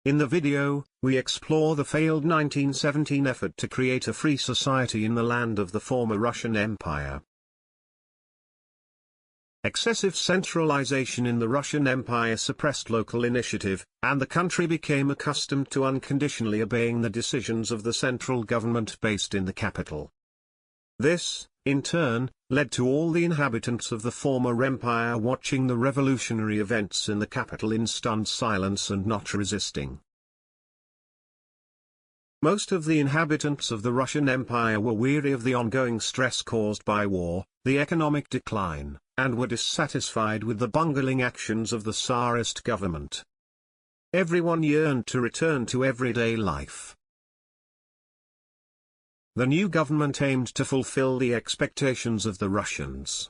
In the video, we explore the failed 1917 effort to create a free society in the land of the former Russian Empire. Excessive centralization in the Russian Empire suppressed local initiative, and the country became accustomed to unconditionally obeying the decisions of the central government based in the capital. This, in turn, led to all the inhabitants of the former empire watching the revolutionary events in the capital in stunned silence and not resisting. Most of the inhabitants of the Russian Empire were weary of the ongoing stress caused by war, the economic decline, and were dissatisfied with the bungling actions of the Tsarist government. Everyone yearned to return to everyday life. The new government aimed to fulfill the expectations of the Russians.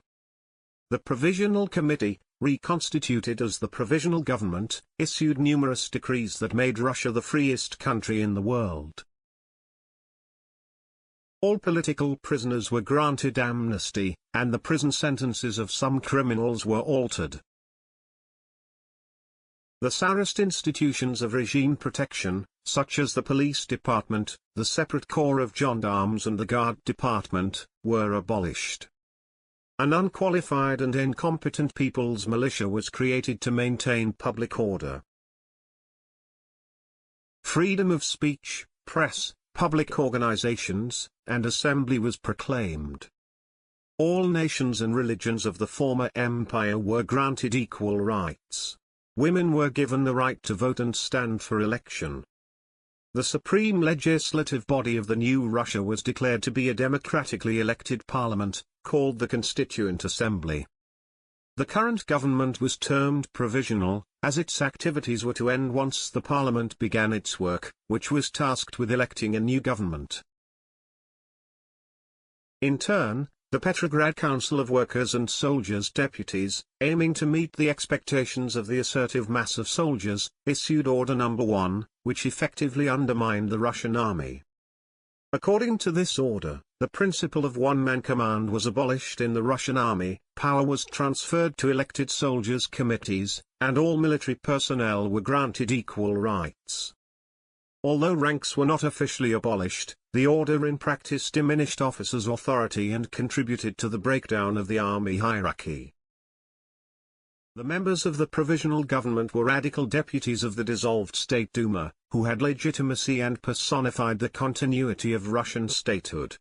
The Provisional Committee, reconstituted as the Provisional Government, issued numerous decrees that made Russia the freest country in the world. All political prisoners were granted amnesty, and the prison sentences of some criminals were altered. The Tsarist institutions of regime protection, such as the police department, the separate corps of gendarmes and the guard department, were abolished. An unqualified and incompetent people's militia was created to maintain public order. Freedom of speech, press, public organizations, and assembly was proclaimed. All nations and religions of the former empire were granted equal rights. Women were given the right to vote and stand for election. The supreme legislative body of the new Russia was declared to be a democratically elected parliament, called the Constituent Assembly. The current government was termed provisional, as its activities were to end once the parliament began its work, which was tasked with electing a new government. In turn, the Petrograd Council of Workers and Soldiers Deputies, aiming to meet the expectations of the assertive mass of soldiers, issued Order No. 1, which effectively undermined the Russian army. According to this order, the principle of one-man command was abolished in the Russian army, power was transferred to elected soldiers' committees, and all military personnel were granted equal rights. Although ranks were not officially abolished, the order in practice diminished officers' authority and contributed to the breakdown of the army hierarchy. The members of the Provisional Government were radical deputies of the dissolved State Duma, who had legitimacy and personified the continuity of Russian statehood.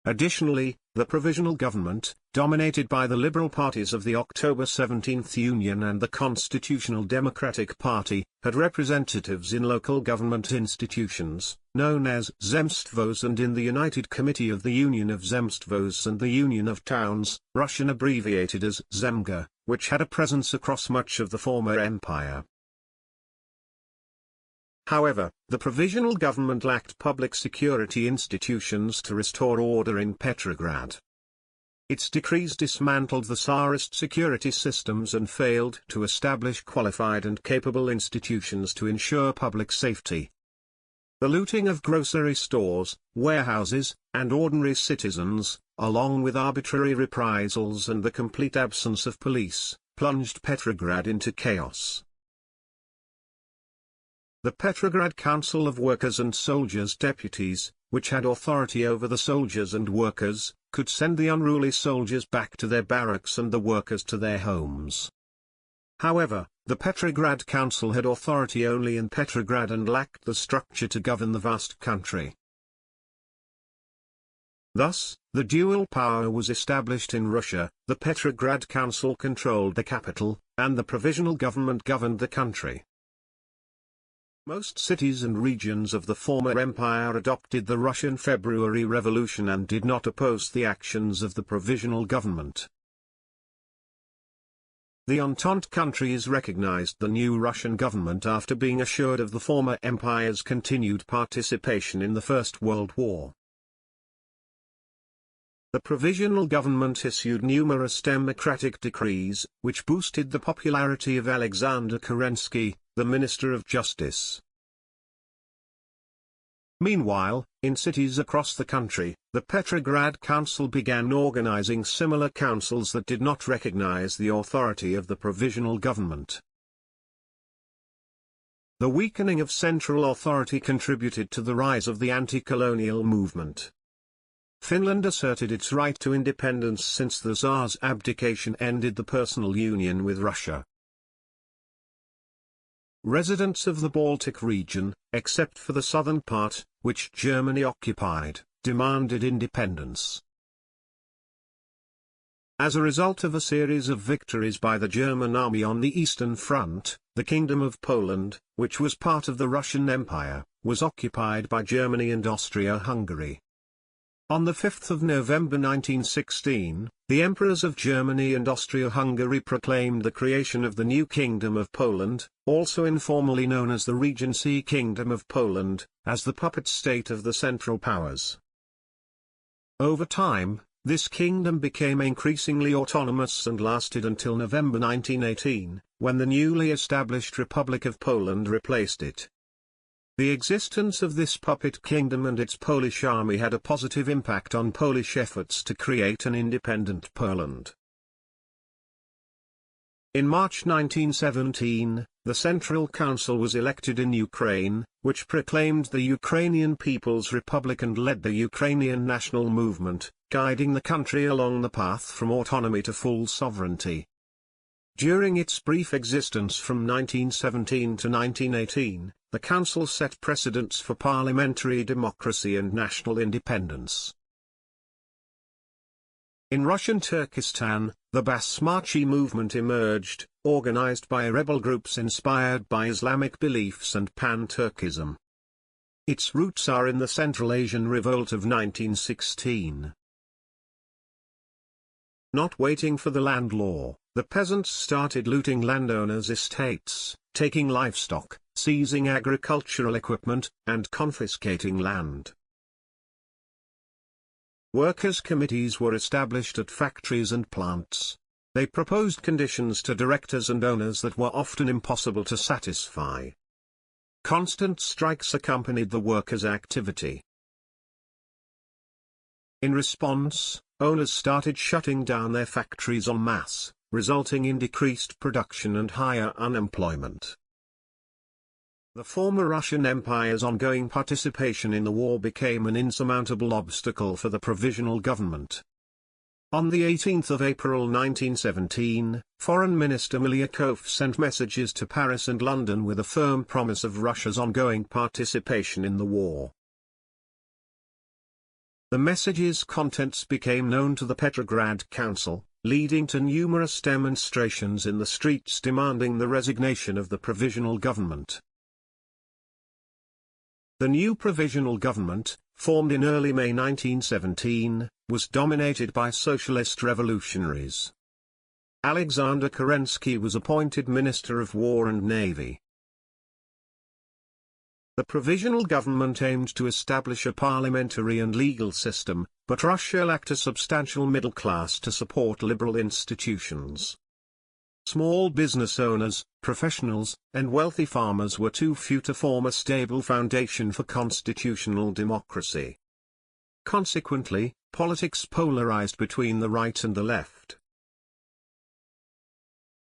Additionally, the Provisional Government, dominated by the liberal parties of the October 17 Union and the Constitutional Democratic Party, had representatives in local government institutions, known as Zemstvos, and in the United Committee of the Union of Zemstvos and the Union of Towns, Russian abbreviated as Zemga, which had a presence across much of the former empire. However, the Provisional Government lacked public security institutions to restore order in Petrograd. Its decrees dismantled the Tsarist security systems and failed to establish qualified and capable institutions to ensure public safety. The looting of grocery stores, warehouses, and ordinary citizens, along with arbitrary reprisals and the complete absence of police, plunged Petrograd into chaos. The Petrograd Council of Workers and Soldiers Deputies, which had authority over the soldiers and workers, could send the unruly soldiers back to their barracks and the workers to their homes. However, the Petrograd Council had authority only in Petrograd and lacked the structure to govern the vast country. Thus, the dual power was established in Russia: the Petrograd Council controlled the capital, and the Provisional Government governed the country. Most cities and regions of the former empire adopted the Russian February Revolution and did not oppose the actions of the Provisional Government. The Entente countries recognized the new Russian government after being assured of the former empire's continued participation in the First World War. The Provisional Government issued numerous democratic decrees, which boosted the popularity of Alexander Kerensky, the Minister of Justice. Meanwhile, in cities across the country, the Petrograd Council began organizing similar councils that did not recognize the authority of the Provisional Government. The weakening of central authority contributed to the rise of the anti-colonial movement. Finland asserted its right to independence since the Tsar's abdication ended the personal union with Russia. Residents of the Baltic region, except for the southern part, which Germany occupied, demanded independence. As a result of a series of victories by the German army on the Eastern Front, the Kingdom of Poland, which was part of the Russian Empire, was occupied by Germany and Austria-Hungary. On 5 November 1916, the emperors of Germany and Austria-Hungary proclaimed the creation of the new Kingdom of Poland, also informally known as the Regency Kingdom of Poland, as the puppet state of the Central Powers. Over time, this kingdom became increasingly autonomous and lasted until November 1918, when the newly established Republic of Poland replaced it. The existence of this puppet kingdom and its Polish army had a positive impact on Polish efforts to create an independent Poland. In March 1917, the Central Council was elected in Ukraine, which proclaimed the Ukrainian People's Republic and led the Ukrainian national movement, guiding the country along the path from autonomy to full sovereignty. During its brief existence from 1917 to 1918, the Council set precedents for parliamentary democracy and national independence. In Russian Turkestan, the Basmachi movement emerged, organized by rebel groups inspired by Islamic beliefs and pan-Turkism. Its roots are in the Central Asian Revolt of 1916. Not waiting for the land law, the peasants started looting landowners' estates, taking livestock, seizing agricultural equipment, and confiscating land. Workers' committees were established at factories and plants. They proposed conditions to directors and owners that were often impossible to satisfy. Constant strikes accompanied the workers' activity. In response, owners started shutting down their factories en masse, resulting in decreased production and higher unemployment. The former Russian Empire's ongoing participation in the war became an insurmountable obstacle for the Provisional Government. On 18 April 1917, Foreign Minister Milyukov sent messages to Paris and London with a firm promise of Russia's ongoing participation in the war. The messages' contents became known to the Petrograd Council, leading to numerous demonstrations in the streets demanding the resignation of the Provisional Government. The new Provisional Government, formed in early May 1917, was dominated by socialist revolutionaries. Alexander Kerensky was appointed Minister of War and Navy. The Provisional Government aimed to establish a parliamentary and legal system, but Russia lacked a substantial middle class to support liberal institutions. Small business owners, professionals, and wealthy farmers were too few to form a stable foundation for constitutional democracy. Consequently, politics polarized between the right and the left.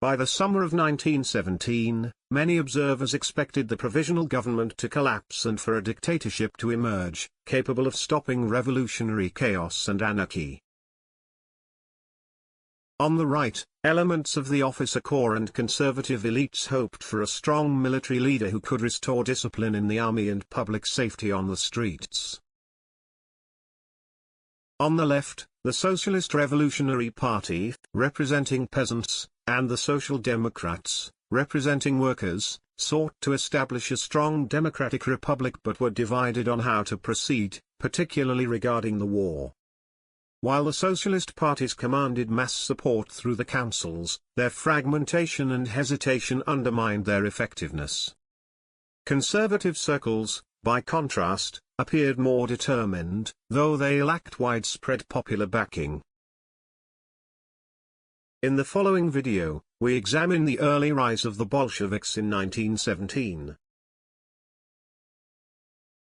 By the summer of 1917, many observers expected the Provisional Government to collapse and for a dictatorship to emerge, capable of stopping revolutionary chaos and anarchy. On the right, elements of the officer corps and conservative elites hoped for a strong military leader who could restore discipline in the army and public safety on the streets. On the left, the Socialist Revolutionary Party, representing peasants, and the Social Democrats, representing workers, sought to establish a strong democratic republic but were divided on how to proceed, particularly regarding the war. While the socialist parties commanded mass support through the councils, their fragmentation and hesitation undermined their effectiveness. Conservative circles, by contrast, appeared more determined, though they lacked widespread popular backing. In the following video, we examine the early rise of the Bolsheviks in 1917.